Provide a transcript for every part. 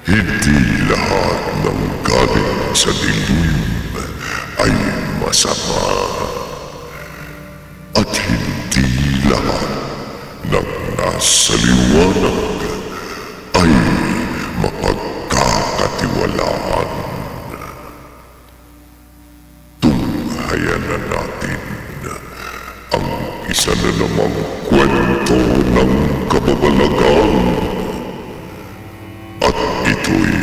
Hindi lahat ng galing sa dilim ay masama. At hindi lahat ng nasa liwanag ay mapagkakatiwalaan. Tunghayan na natin ang isa na namang kwento ng kababalagan. At ito'y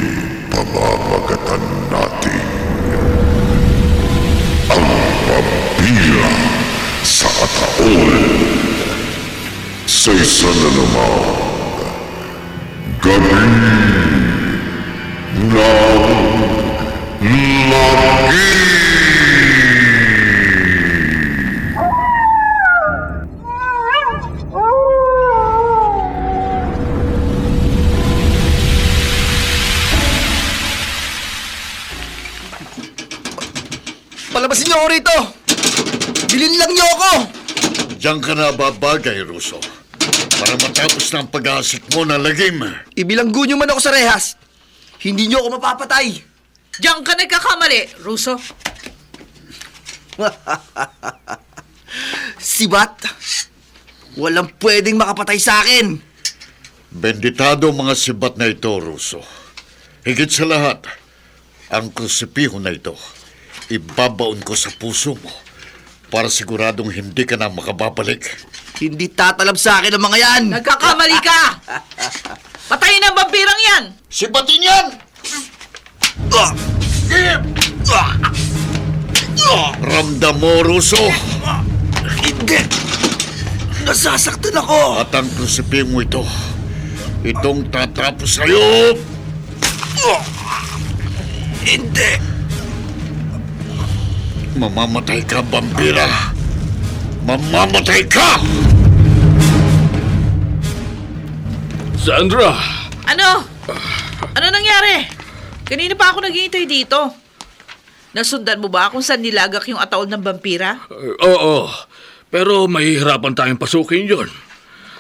pamamagatan natin. Ang Vampira sa Ataol. Sa isa na namang Gabi ng Lagi. Palabasin niyo ako rito! Bilhin lang niyo ako! Diyan ka na babagay, Russo. Para matapos na ang pag-aasik mo na lagim. Ibilanggo niyo man ako sa rehas. Hindi niyo ako mapapatay. Diyan ka nagkakamali, Russo. Sibat, walang pwedeng makapatay sa akin. Benditado ang mga sibat na ito, Russo. Higit sa lahat, ang krusipiho na ito, ibabaon ko sa puso mo para siguradong hindi ka na makababalik. Hindi tatalab sa akin ang mga yan. Nagkakamali ka! Patayin ang vampirang yan! Sibatin yan! Ah! Ah! Ah! Ramdam mo, Russo! Hindi! Nasasaktan ako! At ang krusipiho mo ito, itong tatapos sa'yo! Ah! Hindi! Mamamatay ka, vampira! Mamamatay ka! Sandra! Ano? Ano nangyari? Kanina pa ako naghihintay dito. Nasundan mo ba kung saan nilagak yung ataol ng vampira? Oo, pero mahihirapan tayong pasukin yon.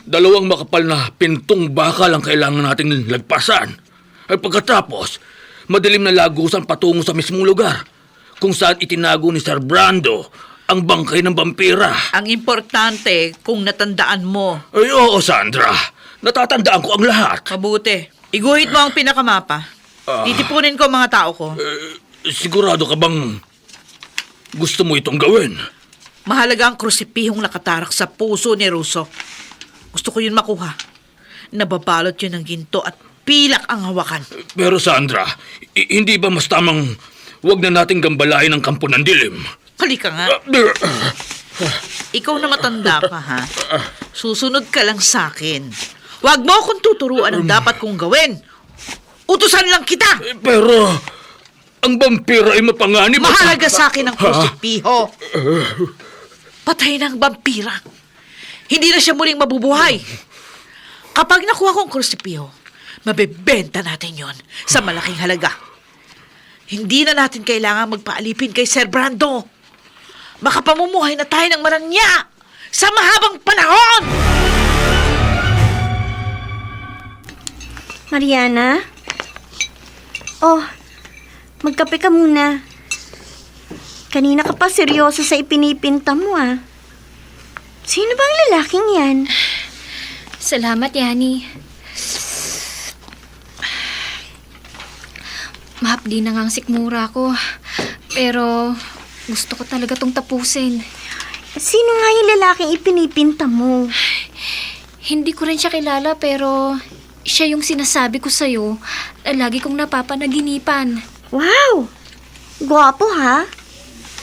Dalawang makapal na pintong bakal ang kailangan nating lagpasan. At pagkatapos, madilim na lagusan patungo sa mismong lugar kung saan itinago ni Sir Brando ang bangkay ng vampira. Ang importante kung natandaan mo. Ay, oo, Sandra. Natatandaan ko ang lahat. Mabuti. Iguhit mo ang pinakamapa. Titipunin ko ang mga tao ko. Sigurado ka bang gusto mo itong gawin? Mahalaga ang krusipihong nakatarak sa puso ni Russo. Gusto ko yun makuha. Nababalot yun ng ginto at pilak ang hawakan. Pero Sandra, hindi ba mas tamang wag na nating gambalain ang kampo ng dilim? Halika nga. Ikaw na matanda ka, ha? Susunod ka lang sa akin. Huwag mo akong tuturuan ang dapat kong gawin. Utusan lang kita. Pero ang vampira ay mapanganib. Mahalaga sa akin ang krusipiho. Patay ng vampira. Hindi na siya muling mabubuhay. Kapag nakuha ko ang krusipiho, mabebenta natin yon sa malaking halaga. Hindi na natin kailangan magpaalipin kay Sir Brando. Makapamumuhay na tayo ng marangya sa mahabang panahon! Mariana? Oh, magkape ka muna. Kanina ka pa seryoso sa ipinipinta mo, ah. Sino bang lalaking yan? Salamat, Yani. Mahapdi na nga ang sikmura ko. Pero gusto ko talaga tong tapusin. Sino nga yung lalaking ipinipinta mo? Hindi ko rin siya kilala pero siya yung sinasabi ko sa'yo na lagi kong napapanaginipan. Wow! Gwapo, ha?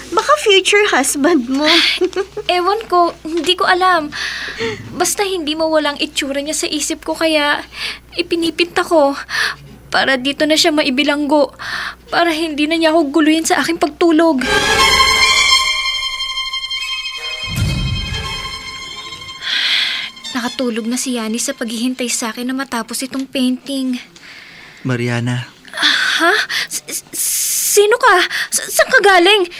Baka future husband mo. Ewan ko, hindi ko alam. Basta hindi mawalang itsura niya sa isip ko kaya ipinipinta ko. Para dito na siya maibilanggo. Para hindi na niya ako guluhin sa aking pagtulog. Nakatulog na si Yani sa paghihintay sa akin na matapos itong painting. Mariana, Ha? Sino ka? Saan ka galing?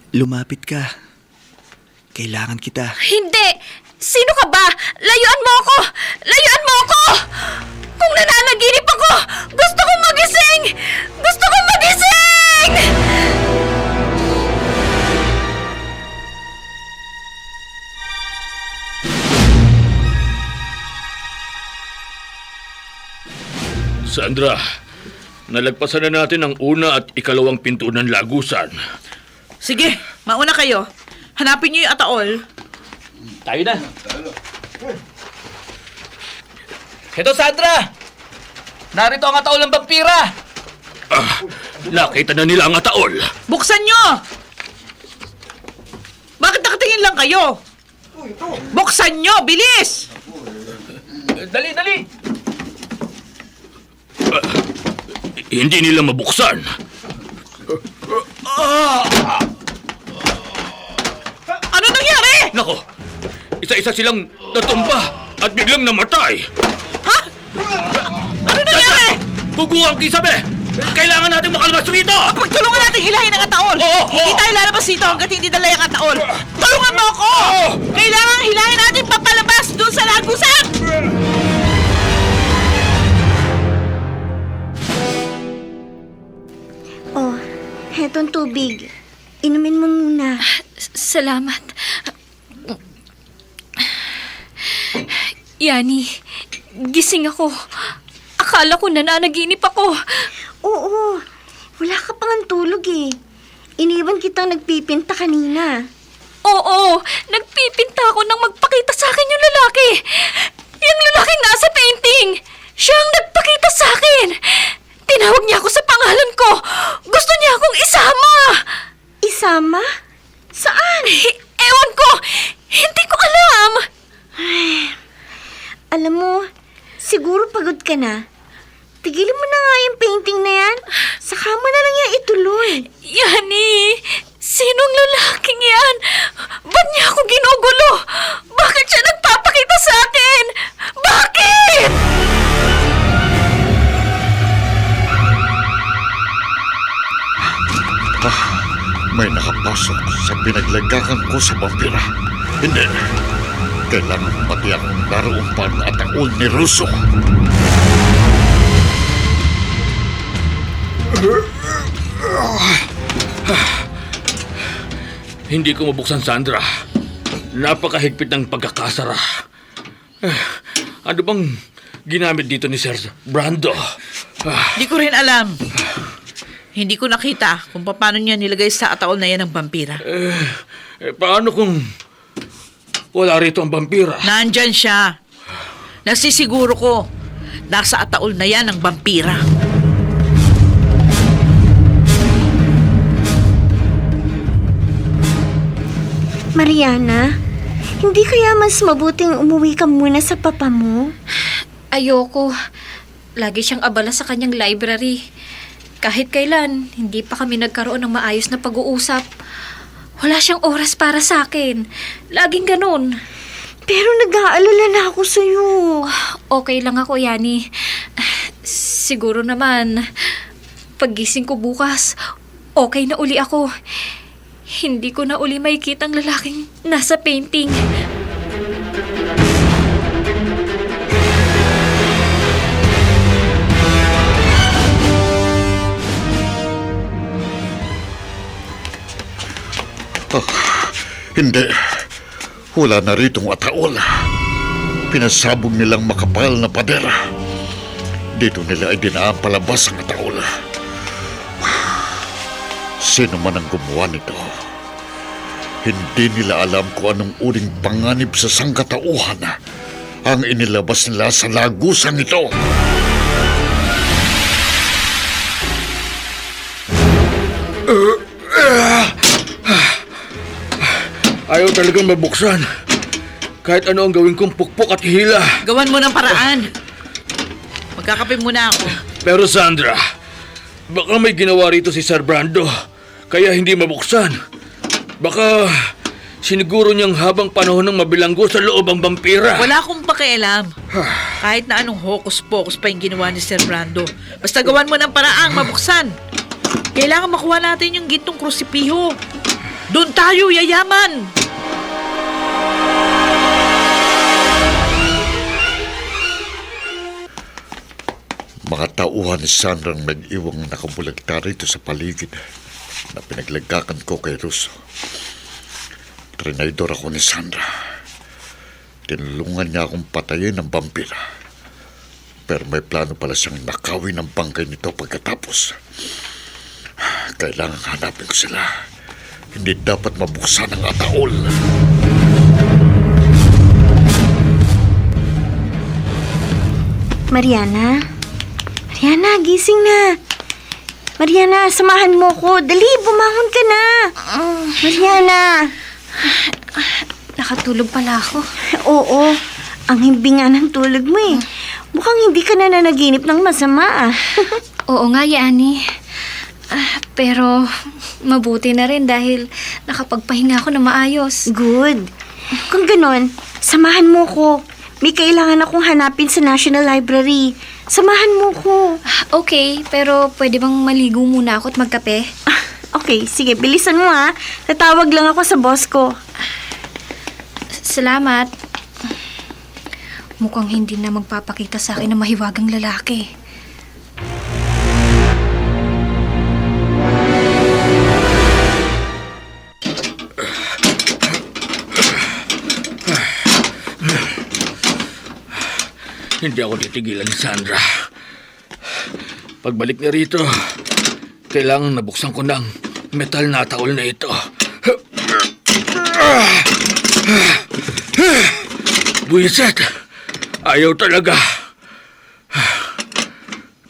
lumapit ka. Kailangan kita. Hindi! Sino ka ba? Layuan mo ako! Layuan mo ako! Kung nananaginip ako, gusto kong magising! Sandra, nalagpasan na natin ang una at ikalawang pinto ng lagusan. Sige, mauna kayo. Hanapin niyo yung ataol. Tayo na. Ito, Sandra! Narito ang ataol ng vampira! Nakita na nila ang ataol. Buksan niyo! Bakit nakatingin lang kayo? Buksan niyo! Bilis! Dali, dali! Hindi nila mabuksan. Ano nangyari? Nako, isa-isa silang natumba at biglang namatay. Ha? Ano nangyari? Guguhang kisabi! Kailangan natin makalabas dito! Pagtulungan natin hilahin ang ataol! Oo, Hindi oo. tayo lalabas dito hanggat hindi dala yung ataol! Tulungan mo ako! Oo. Kailangan hilahin natin papalabas doon sa lagusan! Oh, hetong tubig. Inumin mo muna. Salamat. Yani, gising ako. Akala ko nananaginip ako. Oo, wala ka pang tulog eh. Iniwan kitang nagpipinta kanina. Oo, nagpipinta ako nang magpakita sa akin yung lalaki. Yung lalaking nasa painting. Siya ang nagpakita sa akin. Tinawag niya ako sa pangalan ko. Gusto niya akong isama. Isama? Saan? Ewan ko. Hindi ko alam. Alam mo, siguro pagod ka na. Tigilin mo na nga yung painting na yan. Saka mo na lang yan ituloy. Yani, sinong lalaking yan? Ba't niya ako ginugulo? Bakit siya nagpapakita sa akin? Bakit? May nakapasok sa pinaglagakan ko sa vampira. Hindi. Kailangan pati akong naroon pa ang ataol ni Russo. Hindi ko mabuksan, Sandra. Napakahigpit ng pagkakasara. Ano bang ginamit dito ni Sir Brando? Hindi ko rin alam. Hindi ko nakita kung paano niya nilagay sa ataol na yan ng vampira. Paano kung wala rito ang vampira? Nandyan siya. Nasisiguro ko, nasa ataol na yan ng vampira. Mariana, hindi kaya mas mabuting umuwi ka muna sa papa mo? Ayoko. Lagi siyang abala sa kanyang library. Kahit kailan, hindi pa kami nagkaroon ng maayos na pag-uusap. Wala siyang oras para sa akin. Laging ganun. Pero nag-aalala na ako sa'yo. Okay lang ako, Yani. Siguro naman, paggising ko bukas, okay na uli ako. Hindi ko na uli makikita ang lalaking nasa painting. Hindi. Wala na ritong ataol. Pinasabog nilang makapal na padera. Dito nila ay dinaan palabas ang ataol. Sino man ang gumawa nito, hindi nila alam kung anong uring panganib sa sangkatauhan ang inilabas nila sa lagusan ito. Ayaw talagang mabuksan. Kahit ano ang gawin kong pukpok at hila. Gawan mo ng paraan. Magkakape muna ako. Pero Sandra, baka may ginawa rito si Sir Brando, kaya hindi mabuksan. Baka siniguro niyang habang panahon ng mabilanggo sa loob ang vampira. Wala akong pakialam. Kahit na anong hokus-pokus pa yung ginawa ni Sir Brando. Basta gawan mo ng paraang mabuksan. Kailangan makuha natin yung gintong krusipiho. Doon tayo yayaman. Mga tauhan ni Sandra ang nag-iwang nakabulagta rito sa paligid na pinaglagakan ko kay Russo. Trinaydor ako ni Sandra. Tinulungan niya akong patayin ng vampira. Pero may plano pala siyang nakawin ng bangkay nito pagkatapos. Kailangan hanapin ko sila. Hindi dapat mabuksan ang ataol. Mariana? Mariana, gising na. Mariana, samahan mo ko. Dali, bumangon ka na. Mariana. Nakatulog pala ako. Oo, ang himbingan ng tulog mo eh. Mukhang hindi ka na nanaginip ng masama ah. Oo nga, Yani. Pero mabuti na rin dahil nakapagpahinga ako na maayos. Good. Kung ganon, samahan mo ko. May kailangan akong hanapin sa National Library. Samahan mo ko. Okay, pero pwede bang maligo muna ako at magkape? Okay, sige, bilisan mo ha. Tatawag lang ako sa boss ko. Salamat. Mukhang hindi na magpapakita sa akin ng mahiwagang lalaki. Hindi ako titigilan ni Sandra. Pagbalik niya rito, kailangan nabuksan ko ng metal na ataol na ito. Buisit! Ayaw talaga.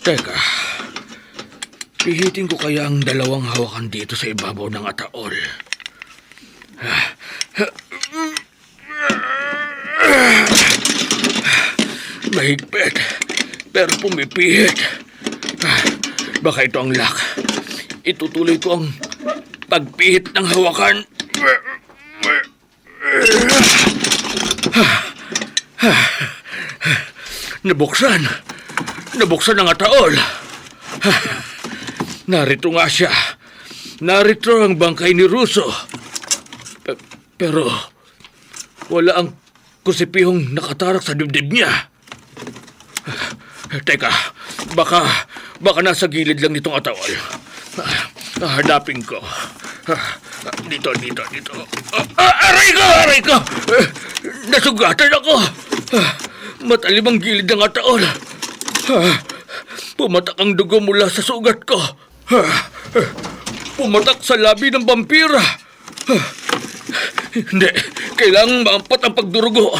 Teka, pihitin ko kaya ang dalawang hawakan dito sa ibabaw ng ataol. Mahigpit, pero pumipihit. Baka ito ang lock. Itutuloy ko ang pagpihit ng hawakan. Nabuksan. Nabuksan ang ataol. Narito nga siya. Narito ang bangkay ni Russo. Pero wala ang kusipihong nakatarak sa dibdib niya. Teka, baka nasa gilid lang nitong ataol. Hanapin ko. Dito. Aray ko! Nasugatan ako. Matalim ang gilid ng ataol. Pumatak ang dugo mula sa sugat ko. Pumatak sa labi ng vampira. Hindi, kailangang maampat ang pagdurugo.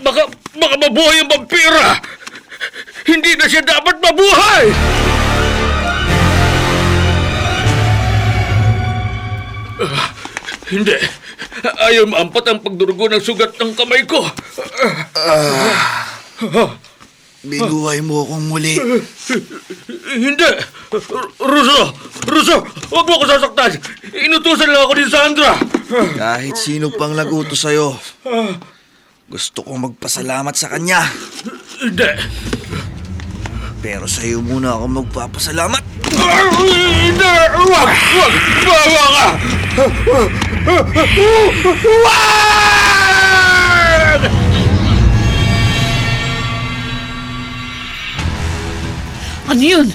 Baka mabuhay ang vampira. Hindi na siya dapat mabuhay! Hindi. Ayaw maampat ang pagdurugo ng sugat ng kamay ko. Binuhay mo akong muli. Hindi. Russo! Huwag mo ako sasaktan. Inutusan lang ako ni Sandra. Kahit sino pang laguto sa'yo, gusto kong magpasalamat sa kanya. Hindi. Pero sa'yo muna ako magpapasalamat. Hindi! Wag! Bawa ka! Wag! Ano yun?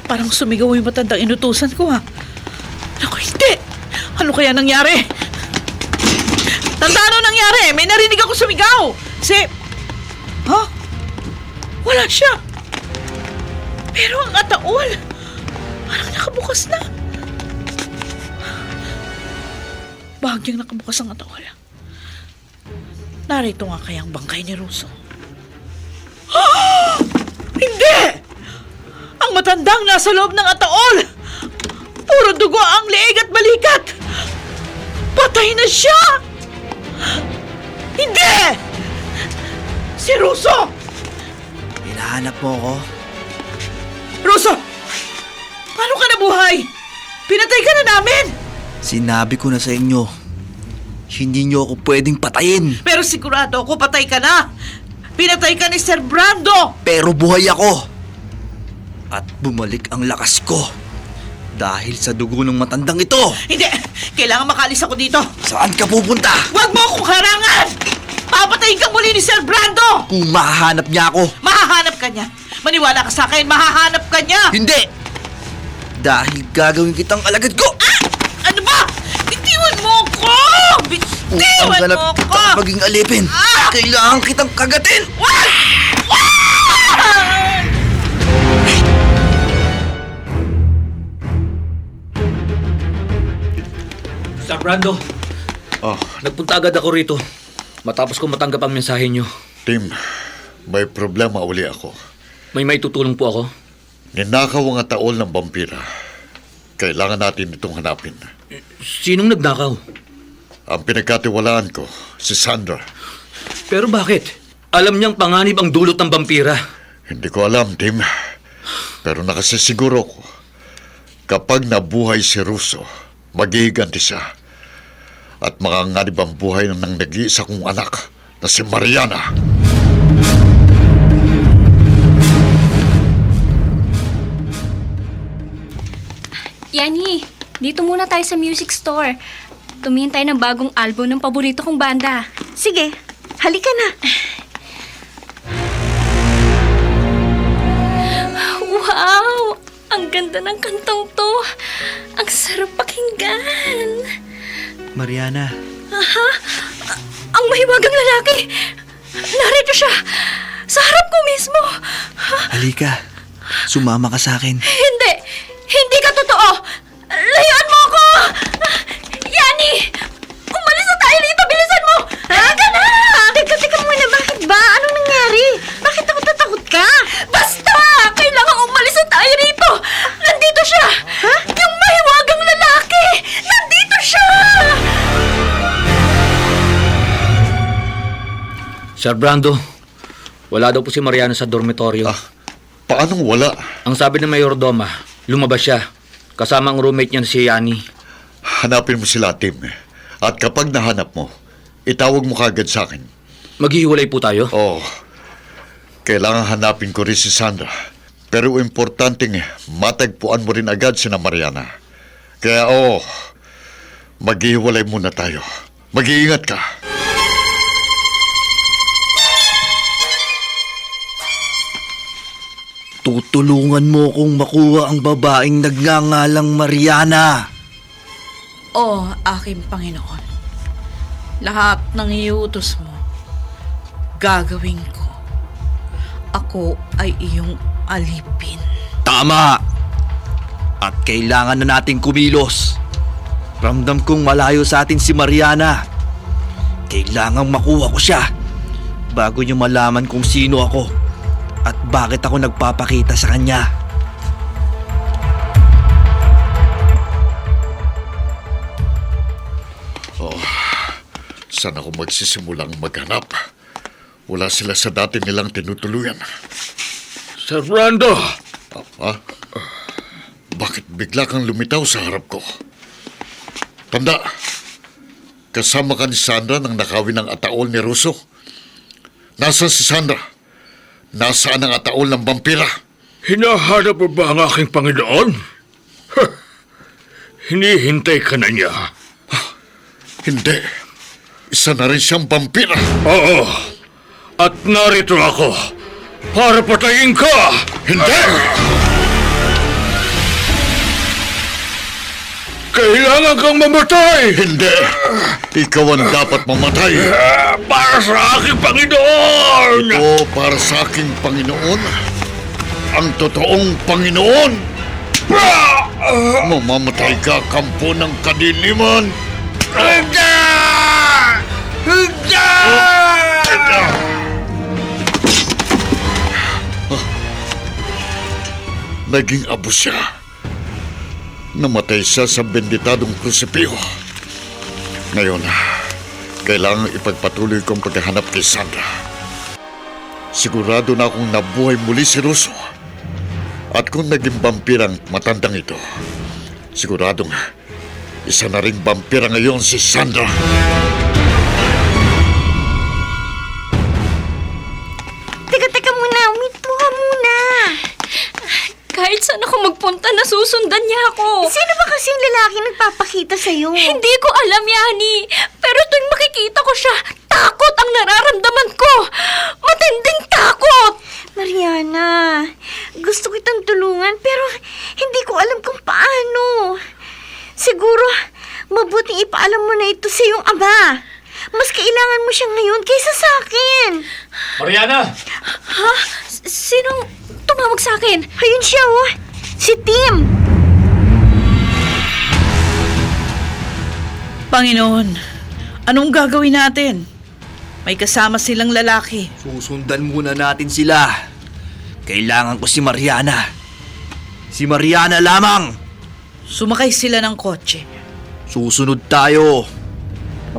Parang sumigaw yung matandang inutusan ko ha. Naku, hindi! Ano kaya nangyari? Tanda, ano nangyari? May narinig ako sumigaw! Huh? Wala siya! Pero ang ataol, parang nakabukas na. Bahagyang nakabukas ang ataol. Narito nga kaya ang bangkay ni Russo. Hindi! Ang matandang nasa loob ng ataol! Puro dugo ang leeg at balikat! Patay na siya! Hindi! Si Russo! Hinahanap mo ako? Russo! Paano ka nabuhay? Pinatay ka na namin! Sinabi ko na sa inyo, hindi niyo ako pwedeng patayin. Pero sigurado ako patay ka na! Pinatay ka ni Sir Brando! Pero buhay ako. At bumalik ang lakas ko. Dahil sa dugo ng matandang ito. Hindi! Kailangan makalis ako dito! Saan ka pupunta? Huwag mo akong harangan! Papatayin ka muli ni Sir Brando! Kung mahahanap niya ako. Mahahanap ka niya! Maniwala ka sa akin, mahahanap ka niya! Hindi! Dahil gagawin kitang alagad ko! Ano ba? Bitiwan mo ko! Upang Bitiwan ganap mo ko! kitang maging alipin, kailangan kitang kagatin! Wag! Wag! Brando, Oh, nagpunta agad ako rito. Matapos ko matanggap ang mensahe nyo. Tim, may problema uli ako. May tutulong po ako. Ninakaw ang taol ng vampira. Kailangan natin itong hanapin. Sinong nagnakaw? Ang pinagkatiwalaan ko, si Sandra. Pero bakit? Alam niyang panganib ang dulot ng vampira. Hindi ko alam, Tim. Pero nakasisiguro ko, kapag nabuhay si Russo, maghihiganti siya. At makanganib ang buhay ng nag-iisa kong anak na si Mariana. Yani, dito muna tayo sa music store. Tumingin tayo ng bagong album ng paborito kong banda. Sige, halika na. Wow! Ang ganda ng kantong to. Ang sarap pakinggan. Mariana, Ang mahiwagang lalaki. Narito siya. Sa harap ko mismo. halika. Sumama ka sa akin. Hindi. Hindi ka totoo. Layuan mo ako. Yani! Umalis na tayo dito. Bilisan mo. Halika na! Teka muna, bakit ba? Anong nangyari? Bakit ako tatakot ka? Basta! Kailangan umalis na tayo rito. Nandito siya. Yung mahiwagang lalaki. Nandito siya. Sir Brando, wala daw po si Mariana sa dormitoryo. Paanong wala? Ang sabi ng Mayordoma, lumabas siya. Kasama ang roommate niya si Yani. Hanapin mo sila, Tim. At kapag nahanap mo, itawag mo kagad sa akin. Maghihiwalay po tayo. Oo. Kailangan hanapin ko rin si Sandra. Pero importanteng matagpuan mo rin agad si Mariana. Kaya maghihiwalay muna tayo. Mag-iingat ka. Tutulungan mo kong makuha ang babaeng nagngangalang Mariana. O aking Panginoon, lahat ng iutos mo, gagawin ko. Ako ay iyong alipin. Tama! At kailangan na nating kumilos. Ramdam kong malayo sa atin si Mariana. Kailangang makuha ko siya bago niyo malaman kung sino ako at bakit ako nagpapakita sa kanya. Saan ako magsisimulang maghanap? Wala sila sa dati nilang tinutuluyan. Sir Brando! Bakit bigla kang lumitaw sa harap ko? Tanda, kasama ka ni Sandra nang nakawin ng ataol ni Russo. Nasaan si Sandra? Nasaan ang ataol ng vampira? Hinahanap mo ba ang aking Panginoon? Hinihintay ka na niya. Hindi. Isa na rin siyang vampira. Oo. At narito ako para patayin ka. Hindi! Kailangan kang mamatay. Hindi! Ikaw ang dapat mamatay. Para sa aking Panginoon. O para sa aking Panginoon, ang totoong Panginoon. Mamamatay ka, kampo ng kadiliman. Hindi! Hindi! Naging abo siya. Namatay siya sa benditadong krusipiho. Ngayon, kailangan ipagpatuloy kong paghahanap kay Sandra. Sigurado na akong nabuhay muli si Russo. At kung naging vampirang matandang ito, siguradong isa na ring vampira ngayon si Sandra. Teka muna, uminto ka muna. Kahit saan ako magpunta, nasusundan niya ako. Sino ba kasing lalaki nagpapakita sa'yo? Hindi ko alam, Yani. Pero tuwing makikita ko siya, takot ang nararamdaman ko. Matinding takot. Mariana, gusto kitang tulungan pero hindi ko alam kung paano. Siguro, mabuting ipaalam mo na ito sa iyong ama. Mas kailangan mo siya ngayon kaysa sa akin. Mariana! Ha? Sinong tumawag sa akin? Ayun siya, oh. Si Tim. Panginoon, anong gagawin natin? May kasama silang lalaki. Susundan muna natin sila. Kailangan ko si Mariana. Si Mariana lamang. Sumakay sila ng kotse. Susunod tayo.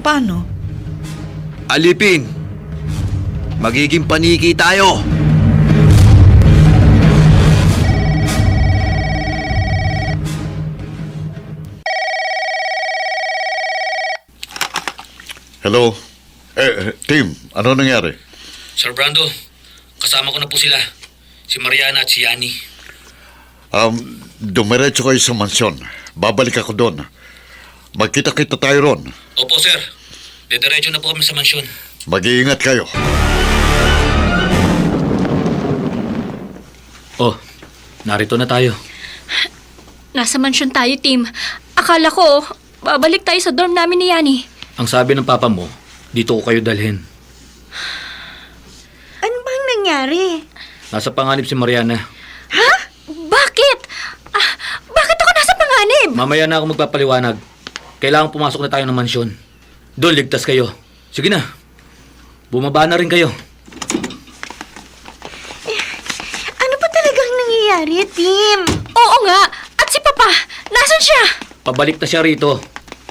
Paano? Alipin. Magiging paniki tayo. Hello? Tim, ano nangyari? Sir Brando, kasama ko na po sila. Si Mariana at si Yani. Dumiretso kayo sa mansyon. Babalik ako doon. Magkita-kita tayo ron. Opo, sir. Dediretso na po kami sa mansyon. Mag-iingat kayo. Oh, narito na tayo. Nasa mansyon tayo, Tim. Akala ko, babalik tayo sa dorm namin ni Yani. Ang sabi ng papa mo, dito ko kayo dalhin. Ano bang nangyari? Nasa panganib si Mariana. Ha? Bakit? Bakit ako nasa panganib? Mamaya na ako magpapaliwanag. Kailangan pumasok na tayo ng mansyon. Doon, ligtas kayo. Sige na. Bumaba na rin kayo. Ano pa talagang nangyayari, Tim? Oo nga. At si Papa, nasan siya? Pabalik na siya rito.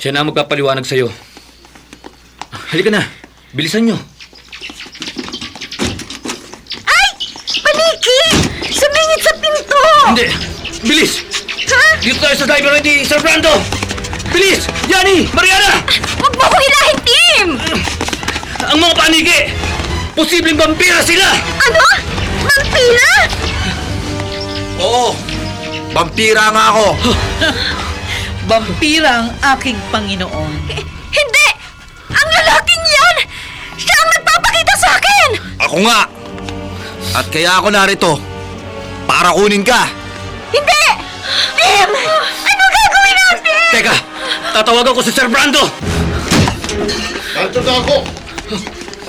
Siya na ang magpapaliwanag sa'yo. Halika na. Bilisan nyo. Ay! Paniki! Sumingit sa pinto! Hindi! Bilis! Ha? Dito tayo sa diver ready, Sir Brando! Bilis! Yani! Mariana! Huwag mo ko hilahin, Tim! Ang mga panigi! Posibleng vampira sila! Ano? Vampira? Oo. Vampira nga ako. Vampira ang aking Panginoon. Hindi! Ang lalaking yan! Siya ang nagpapakita sa akin! Ako nga. At kaya ako narito. Para kunin ka. Hindi! Tim! Ano gagawin natin? Teka! Tatawagan ko si Sir Brando! Narito na ako.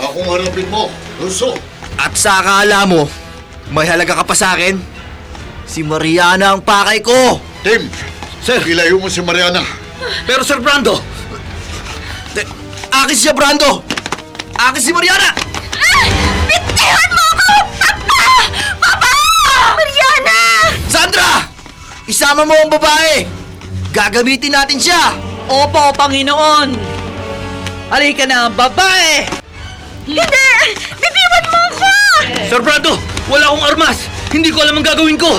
Akong harapin mo, Russo. At sa akala mo, may halaga ka pa sa akin? Si Mariana ang pakay ko. Tim, Sir! ilayo mo si Mariana. Pero Sir Brando! Akin siya, Brando. Akin si Mariana. Bitiwan mo ako! Papa! Papa! Mariana! Sandra! Isama mo ang babae. Gagamitin natin siya. Opo, Panginoon! Halika na, babae! Hindi! Bitiwan mo ako! Sir Brando! Wala akong armas! Hindi ko alam ang gagawin ko!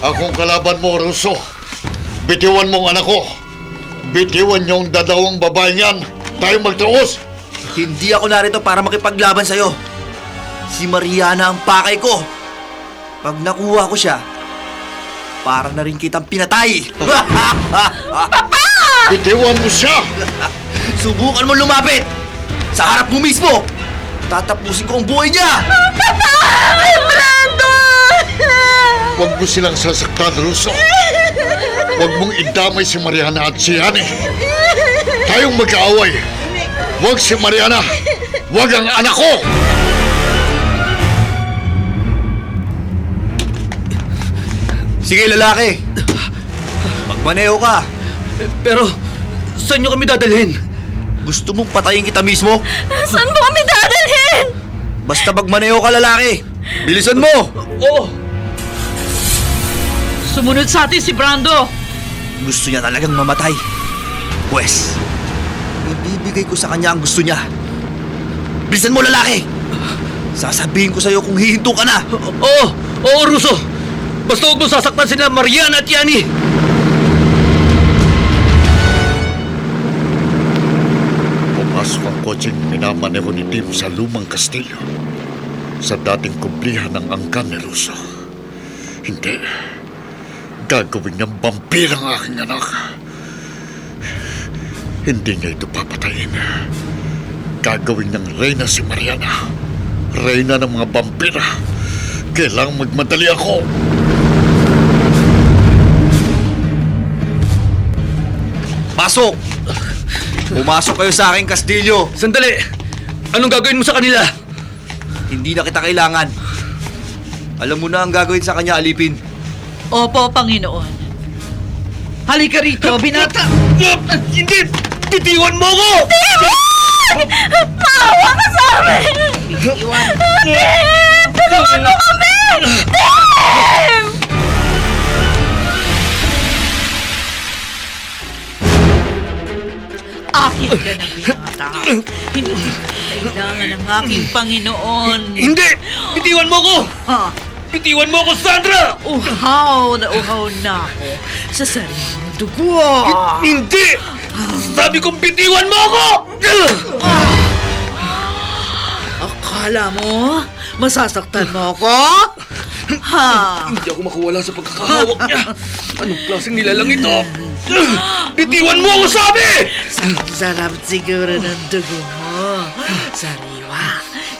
Akong kalaban mo, Russo. Bitiwan mo ang anak ko. Bitiwan niyong dadawang babaeng yan. Tayo magtuos. Hindi ako narito para makipaglaban sa'yo. Si Mariana ang pakay ko. Pag nakuha ko siya, para na rin kitang pinatay. Bitiwan mo siya. Subukan mo lumapit. Sa harap mo mismo. Tatapusin ko ang buhay niya. Brando! Huwag mo silang sasaktan, Russo. Huwag mong idamay si Mariana at si Yani. Tayong magkaaway. Huwag si Mariana. Huwag ang anak ko. Sige, lalaki. Magmaneho ka. Pero, saan nyo kami dadalhin? Gusto mong patayin kita mismo? Saan mo kami dadalhin? Basta magmaneho ka, lalaki. Bilisan mo. Oo! Sumunod sa atin si Brando! Gusto niya talagang mamatay. Pwes, ibibigay ko sa kanya ang gusto niya. Bilisan mo, lalaki. Sasabihin ko sa'yo kung hihinto ka na. Oo! Oo, Russo! Basta huwag mo sasaktan sila Mariana at Yani! Pumasok ang kotseng minamaneho ni Tim sa lumang kastilyo. Sa dating kumplihan ng angkan ni Russo. Hindi. Gagawin niyang vampira ang aking anak. Hindi niya ito papatayin. Gagawin niyang reyna si Mariana. Reyna ng mga vampira. Kailangang magmadali ako. Pasok! Pumasok kayo sa aking kastilyo. Sandali! Anong gagawin mo sa kanila? Hindi na kita kailangan. Alam mo na ang gagawin sa kanya, Alipin. Opo, Panginoon. Halika rito, binata! Hindi! Bitiwan mo ko! Maawa ka sa amin! Tim! Tulungan mo kami! Tim! Akin ka na binata. Hindi ka kailangan ng aking Panginoon. Hindi! Bitiwan mo ko! Ha? Bitiwan mo ko, Sandra! Uhaw na ako sa sariling dugo. Hindi! Sabi kong bitiwan mo ako! Akala mo, masasaktan mo ako? Ha? Hindi ako makuwala sa pagkakahawak niya. Anong klaseng nilalang ito? Bitiwan mo ako, sabi! Sarap siguro ng dugo mo.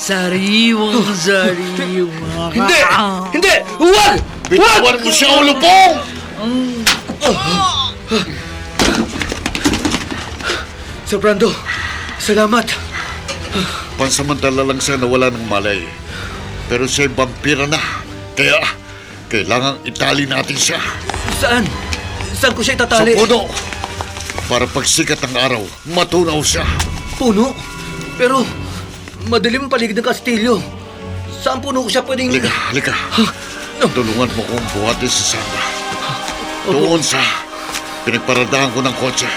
Sariwang sariwa. Hindi! Hindi! Huwag! Bitawan mo siya, ulupong! Sir Brando, salamat. Pansamantala lang siya nawala ng malay. Pero siya'y vampira na. Kaya, kailangang itali natin siya. Saan? Saan ko siya Sa itatali? puno. Para pagsikat ng araw, matunaw siya. Puno? Pero, madilim ang paligid ng kastilyo. Saan puno ko siya pwedeng... Halika. Tulungan mo kong buhatin si Sandra. Doon sa pinagparadahan ko ng kotse.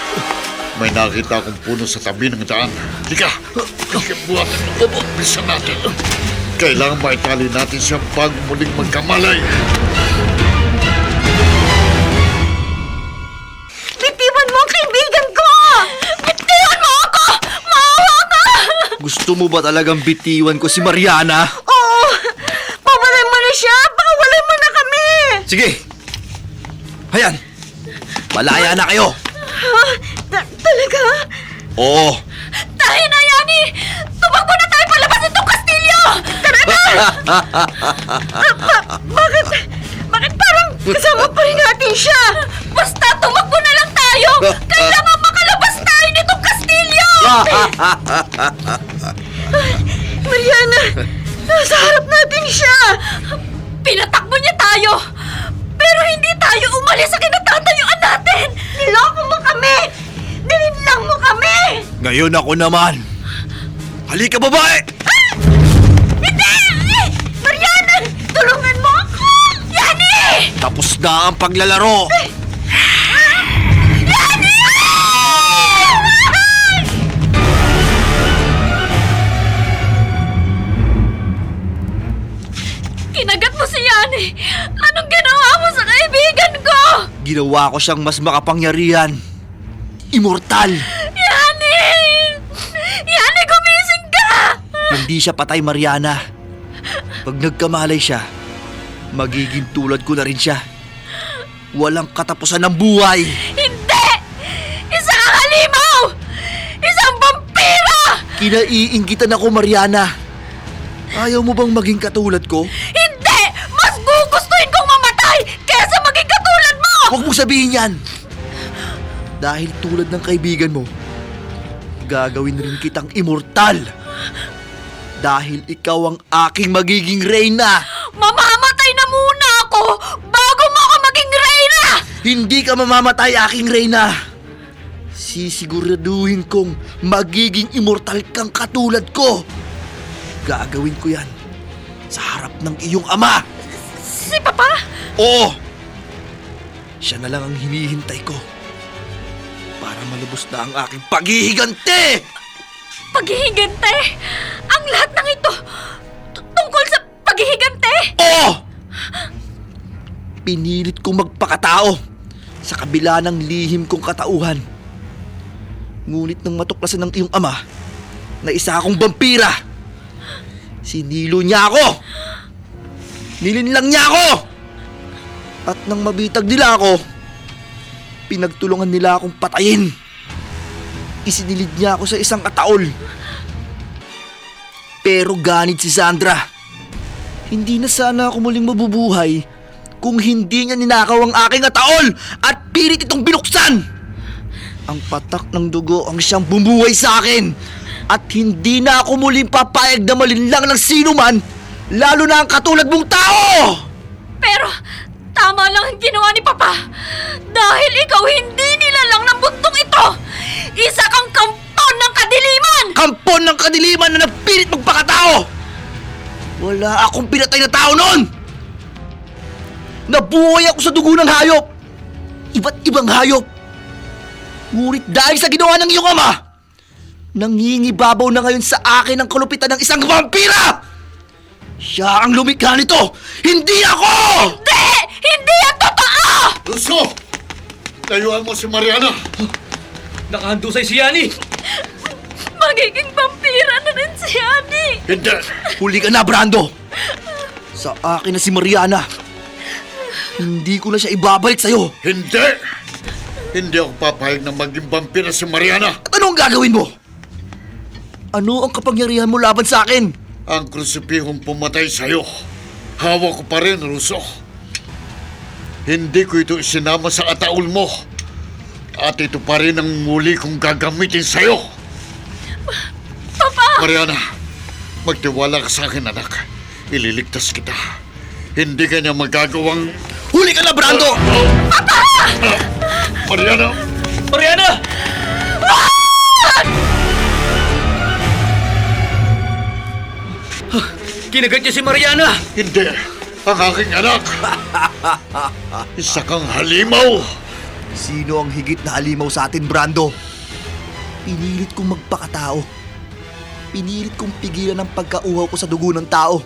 May nakita akong puno sa tabi ng daan. Halika. Buhatin mo. Bilisan natin. Kailangan maitali natin siya bago muling magkamalay. Bitiwan mo ang kaibigan ko! Bitiwan mo ako! Maawa ka! Gusto mo ba talagang bitiwan ko si Mariana? Oo! Pawalay mo na siya! Pawalay mo na kami! Sige! Hayan! Malaya na kayo! Talaga? Oo! Tayo na, Yani! Tumakbo na tayo palabas itong kastilyo! Tara na! Bakit parang kasama pa rin natin siya? Basta tumakbo na lang tayo! Kailangan makalabas tayo nitong kastilyo! Mariana! Nasa harap natin siya! Pinatakbo niya tayo! Pero hindi tayo umalis sa kinatatayuan natin! Niloko mo kami! Nilinlang mo kami! Ngayon ako naman! Halika, babae! Hindi! Mariana! Tulungan mo ako! Yani! Tapos na ang paglalaro! Kinagat mo si Yani! Anong ginawa mo sa kaibigan ko? Ginawa ko siyang mas makapangyarihan. Immortal! Yani! Yani, gumising ka! Hindi siya patay, Mariana. Pag nagkamalay siya, magiging tulad ko na rin siya. Walang katapusan ng buhay. Hindi! Isa kang halimaw! Isang vampira! Kinaiinggitan ako, Mariana. Ayaw mo bang maging katulad ko? Hindi! Mas gugustuhin kong mamatay kaysa maging katulad mo! Huwag mong sabihin yan! Dahil tulad ng kaibigan mo, gagawin rin kitang immortal. Dahil ikaw ang aking magiging reyna. Mamamatay na muna ako bago mo ako maging reyna! Hindi ka mamamatay, aking reyna. Sisiguraduhin kong magiging immortal kang katulad ko. Gagawin ko yan sa harap ng iyong ama. Si Papa? Oo! Siya na lang ang hinihintay ko para malubos na ang aking paghihigante! Paghihigante? Ang lahat ng ito tungkol sa paghihigante? Oo! Pinilit kong magpakatao sa kabila ng lihim kong katauhan. Ngunit nang matuklasan ng iyong ama na isa akong vampira, sinilo niya ako! Nilinlang niya ako! At nang mabitag nila ako, pinagtulungan nila akong patayin. Isinilid niya ako sa isang ataol. Pero ganit si Sandra. Hindi na sana ako muling mabubuhay kung hindi niya ninakaw ang aking ataol at pilit itong binuksan. Ang patak ng dugo ang siyang bumuhay sa akin at hindi na ako muling papayag na malinlang ng sino man, lalo na ang katulad mong tao! Pero tama lang ang ginawa ni Papa. Dahil ikaw hindi nilalang ng buntong ito. Isa kang Wala akong pinatay na tao noon! Nabuhay ako sa dugo ng hayop! Iba't ibang hayop! Ngunit dahil sa ginawa ng iyong ama, nangingibabaw na ngayon sa akin ang kalupitan ng isang vampira! Siya ang lumikha nito! Hindi ako! Hindi! Hindi yan totoo! Russo! Layuan mo si Mariana! Nakahandusay si Yani! Magiging vampira na rin si Annie! Hindi! Huli ka na, Brando! Sa akin na si Mariana. Hindi ko na siya ibabalik sa'yo. Hindi! Hindi ako papayag na maging vampira si Mariana! At anong gagawin mo? Ano ang kapangyarihan mo laban sa akin? Ang krusipihong pumatay sa'yo, hawak ko pa rin, Russo. Hindi ko ito isinama sa ataul mo. At ito pa rin ang muli kong gagamitin sa'yo. Papa! Mariana, magtiwala ka sa akin, anak. Ililigtas kita. Hindi ka niya magagawang... Huli ka na, Brando! Mariana! Mariana! Kinagat niya si Mariana! Hindi! Ang aking anak! Isa kang halimaw! Sino ang higit na halimaw sa atin, Brando? Pinilit kong magpakatao. Pinilit kong pigilan ang pagkauhaw ko sa dugo ng tao.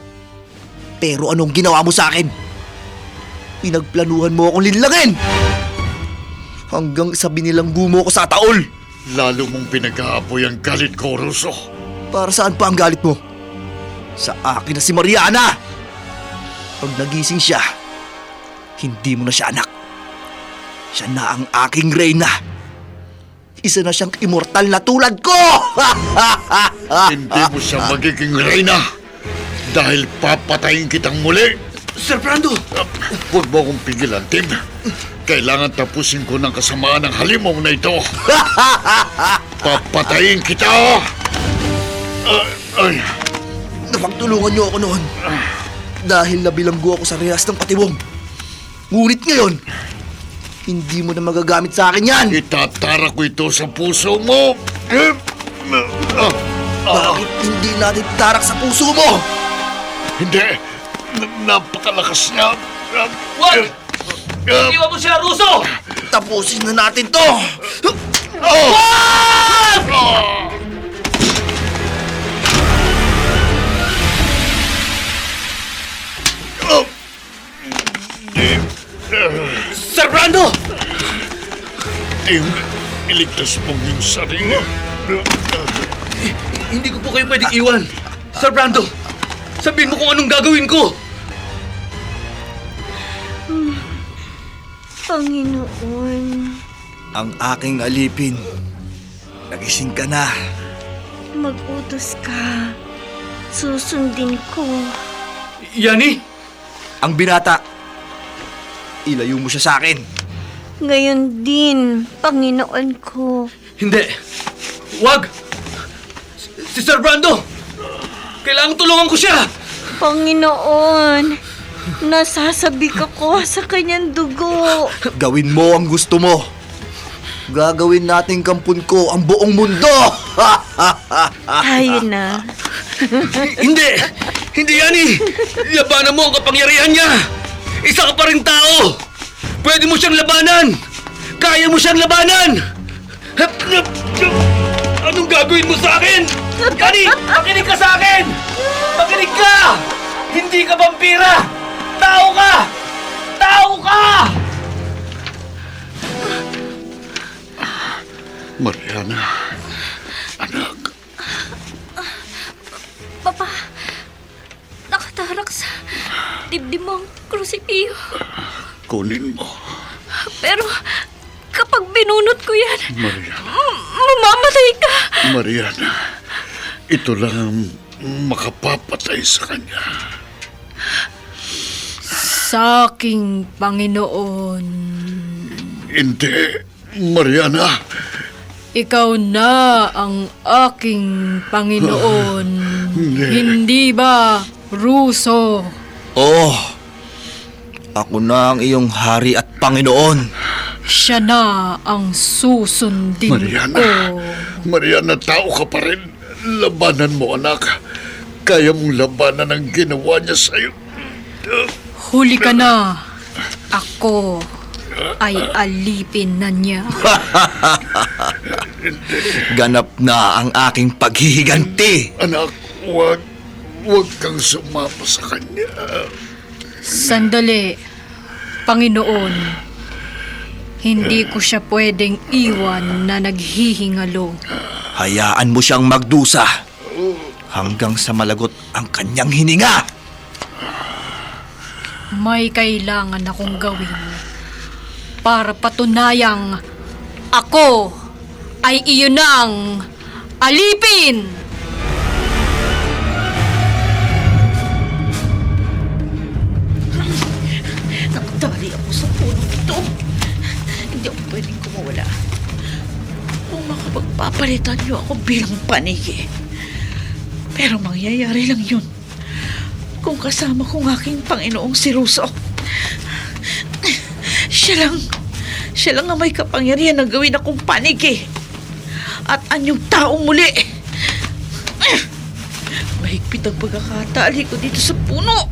Pero anong ginawa mo sa akin? Pinagplanuhan mo akong linlangin! Hanggang sa binilanggo mo ko sa taol! Lalo mong pinag-aapoy ang galit ko, Russo. Para saan pa ang galit mo? Sa akin na si Mariana! Pag nagising siya, hindi mo na siya anak. Siya na ang aking reyna. Isa na siyang immortal na tulad ko! Hindi mo siya magiging reyna dahil papatayin kitang muli. Sir Brando! Huwag mo akong pigilan, Tim. Kailangan tapusin ko ng kasamaan ng halimaw na ito. Papatayin kita! Ay, Napagtulungan niyo ako noon. Dahil nabilanggo ako sa rehas ng patiwong. Ngunit ngayon, hindi mo na magagamit sa akin yan. itatara ko ito sa puso mo. Bakit hindi natin tarak sa puso mo? Hindi. Napakalakas niya. Wag! Iwan mo siya, Russo! Tapusin na natin to! Sir Brando! Tim, iligtas mo yung sarili. Hindi ko po kayo pwedeng iwan. Sir Brando, sabihin mo kung anong gagawin ko. Panginoon, Ang aking alipin. Nagising ka na. mag-utos ka. Susundin ko. Yani? Ang binata. Ilayo mo siya sa akin. Ngayon din, Panginoon ko. Hindi. Wag! Si Sir Brando! Kailangan tulungan ko siya! Panginoon, nasasabik ako sa kanyang dugo. Gawin mo ang gusto mo. Gagawin nating kampun ko ang buong mundo. Tayo na. Hindi! Hindi, Yani! Labanan mo ang kapangyarihan niya! Isa ka pa rin tao! Pwede mo siyang labanan! Kaya mo siyang labanan! Anong gagawin mo sa akin? Yani! Makinig ka sa akin! Makinig ka! Hindi ka vampira! Tao ka! Tao ka! Mariana, anak, Papa, nakatarak sa dibdib mo ang krusipiyo. kunin mo. Pero kapag binunot ko yan, Mariana, mamamatay ka. Mariana, ito lang ang makapapatay sa kanya. Sa aking Panginoon, Hindi, Mariana. ikaw na ang aking Panginoon. Hindi ba, Russo? Oh, ako na ang iyong hari at Panginoon. Siya na ang susundin Mariana, ko. Mariana, tao ka pa rin. Labanan mo, anak. kaya mong labanan ang ginawa niya sa'yo. Huli ka na. Ako ay alipin na niya. Ganap na ang aking paghihiganti. Anak, huwag kang sumama sa kanya. Sandali, Panginoon. Hindi ko siya pwedeng iwan na naghihingalo. Hayaan mo siyang magdusa hanggang sa malagot ang kanyang hininga. May kailangan akong gawin para patunayang ako ay iyon ng alipin! Nakatali ako sa puno ito. Hindi ako pwedeng kumawala. Kung makapagpapalitan niyo ako bilang paniki. Pero mangyayari lang yun kung kasama kong aking Panginoong si Russo. Siya lang ang may kapangyarihan na gawin akong paniki. At anyong taong muli. Mahigpit ang pagkakatali ko dito sa puno.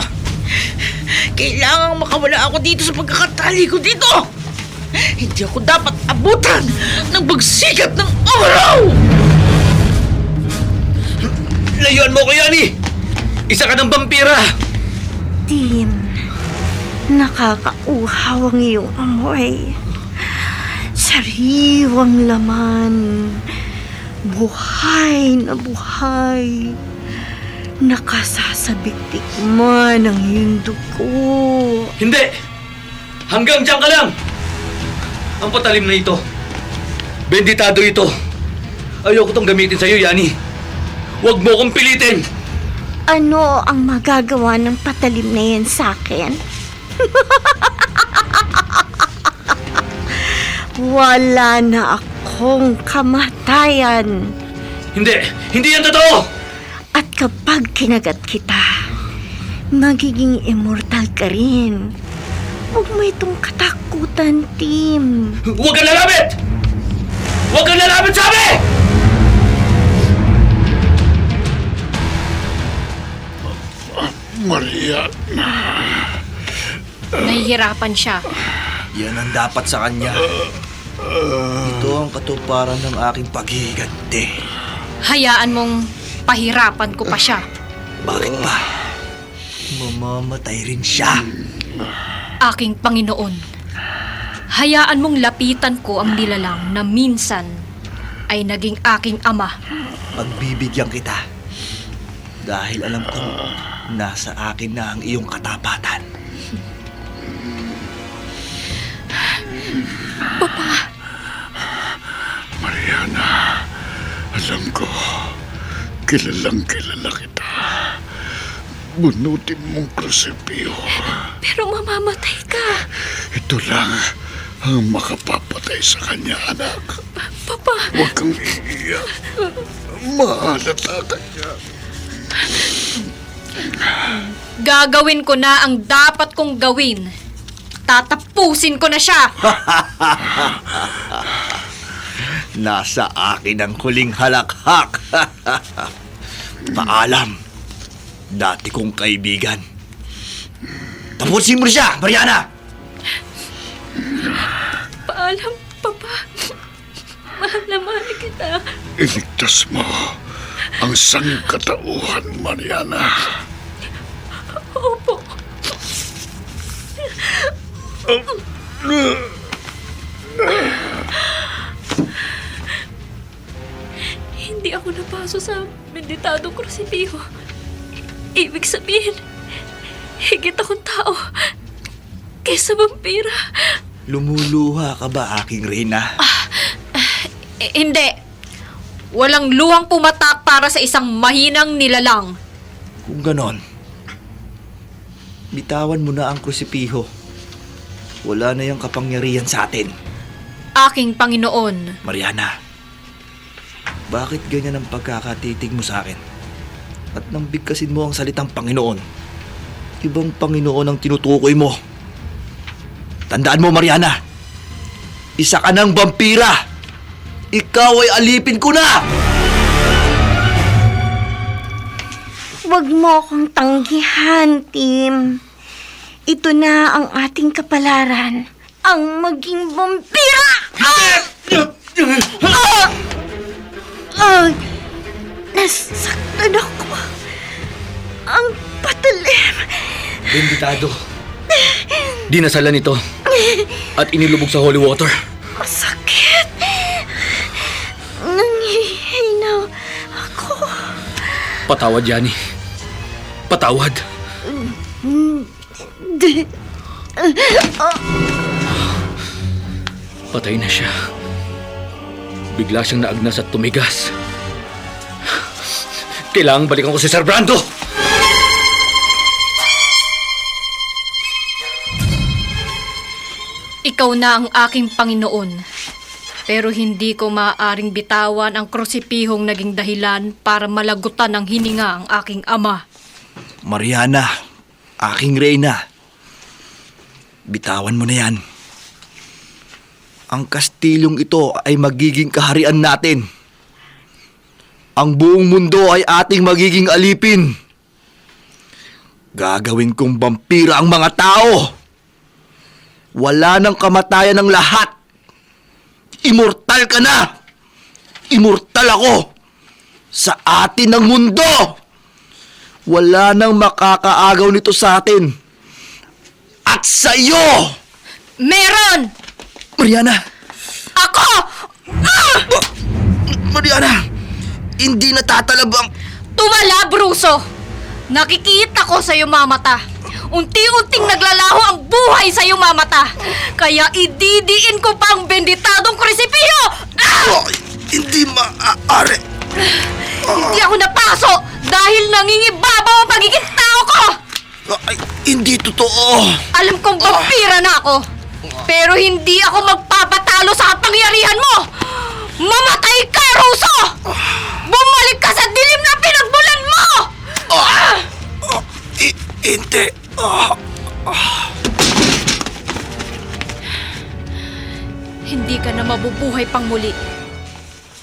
Kailangang makawala ako dito sa pagkakatali ko dito. Hindi ako dapat abutan ng bagsikat ng araw! Layuan mo ko, Yani! Isa ka ng vampira! Tim, nakakauhaw ang iyong amoy. Sariwang laman. Buhay na buhay. Nakasasabik man ang iyong dugo. Hindi! Hanggang dyan ka lang! Ang patalim na ito. Benditado ito. Ayoko tong gamitin sa'yo, Yani. Huwag mo kong pilitin! Ano ang magagawa ng patalim na yan sa akin? Wala na akong kamatayan. Hindi! Hindi yan totoo! At kapag kinagat kita, magiging immortal ka rin. Huwag mo itong katakutan, Tim. Huwag kang lalapit! Huwag kang lalapit, sabi! Mariana. Nahihirapan siya. Yan ang dapat sa kanya. Ito ang katuparan ng aking paghihiganti. Hayaan mong pahirapan ko pa siya. Bakit ba? Mamamatay rin siya. Aking Panginoon, hayaan mong lapitan ko ang nilalang na minsan ay naging aking ama. Pagbibigyan kita. Dahil alam kong nasa akin na ang iyong katapatan. Mariana, alam ko, kilalang kilala kita. Bunutin mong krusipyo. Pero mamamatay ka. Ito lang ang makapapatay sa kanya, anak. Papa, Huwag kang iiyak. Mahalata ka niya. Gagawin ko na ang dapat kong gawin. Tatapusin ko na siya. Nasa akin ang huling halakhak. Paalam, dati kong kaibigan. Tapusin mo na siya, Mariana! paalam, Papa. Mahal na mahal kita. Iligtas mo ang sangkatauhan, Mariana. Opo. Hindi ako napaso sa benditadong krusipyo. Ibig sabihin, higit akong tao kaysa vampira. Lumuluha ka ba, aking Reyna? Hindi. Walang luhang pumatak para sa isang mahinang nilalang. Kung ganon, bitawan mo na ang krusipiho. Wala na yung kapangyarihan sa atin. Aking Panginoon, Mariana, bakit ganyan ang pagkakatitig mo sa akin? At nang bigkasin mo ang salitang Panginoon, ibang Panginoon ang tinutukoy mo. Tandaan mo, Mariana, isa ka ng vampira. Ikaw ay alipin ko na! Huwag mo akong tanggihan, Tim. Ito na ang ating kapalaran. Ang maging vampira! Nasaktan ako. Ang patalim. Benditado. Dinasalan ito at inilubog sa holy water. Masakit. Nangihinaw ako. Patawad, Yani. Patawad. Patay na siya. Bigla siyang naagnas at tumigas. Kailangang balikan ko si Sir Brando! Ikaw na ang aking Panginoon. Pero hindi ko maaaring bitawan ang krusipihong naging dahilan para malagutan ng hininga ang aking ama. Mariana, aking reyna. Bitawan mo na yan. Ang kastilyong ito ay magiging kaharian natin. Ang buong mundo ay ating magiging alipin. Gagawin kong vampira ang mga tao. Wala nang kamatayan ng lahat. Immortal ka na! Immortal ako! Sa atin ng mundo! Wala nang makakaagaw nito sa atin. At sa iyo! Meron! Mariana! Ako! Mariana! Hindi natatalab ang... Tumala, Bruso! Nakikita ko sa iyong mamata. Unti-unting naglalaho ang buhay sa iyong mamata. Kaya ididiin ko pa ang benditadong krisipiyo! Hindi maaari. Hindi ako napaso dahil nangingibabaw ang pagiging tao ko! Hindi totoo. Alam kong vampira na ako. Pero hindi ako magpapatalo sa kapangyarihan mo! Mamatay ka, Ruso! Bumalik ka sa dilim na pinagmulan mo! Hindi. Hindi ka na mabubuhay pang muli.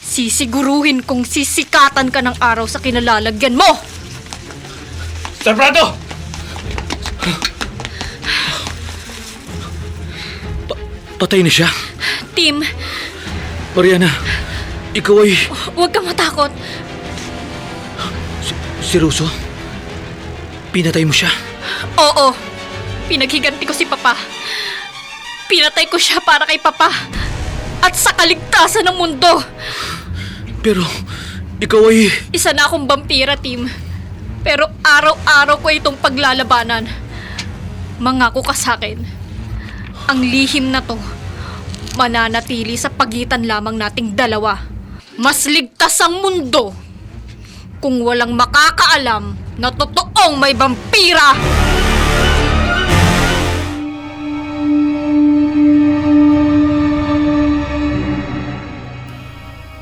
Sisiguruhin kong sisikatan ka ng araw sa kinalalagyan mo! Sir Brando! Patay na siya. Tim, Mariana, ikaw ay... huwag kang matakot. Si Russo? Pinatay mo siya? Oo, pinaghiganti ko si Papa. Pinatay ko siya para kay Papa at sa kaligtasan ng mundo. Pero, ikaw ay... Isa na akong vampira, Tim. Pero araw-araw ko itong paglalabanan. Mangako ka sa akin. Ang lihim na to, mananatili sa pagitan lamang nating dalawa. Mas ligtas ang mundo kung walang makakaalam na totoong may vampira!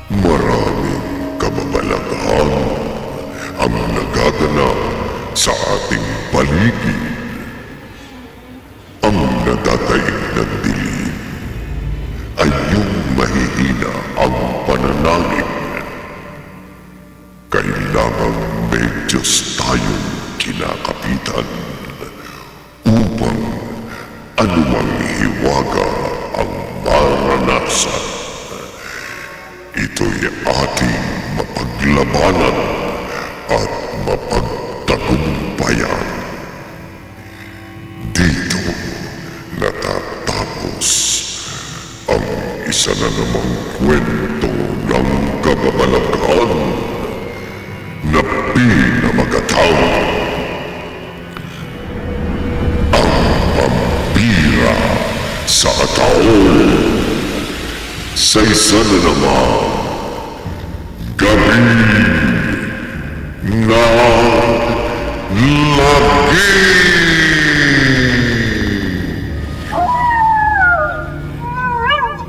Maraming kababalaghan ang nagaganap sa ating paligid. Ang nadadaig ng dilim ay yung mahihina ang pananalig. Kailangang may Diyos tayong kinakapitan upang anumang hiwaga ang maranasan. Ito'y ating mapaglabanan at mapagtagumpayan. Dito natatapos ang isa na namang kwento ng kababalaghan na pinamagatang ang vampira sa Ataol. Sa isa na namang gabi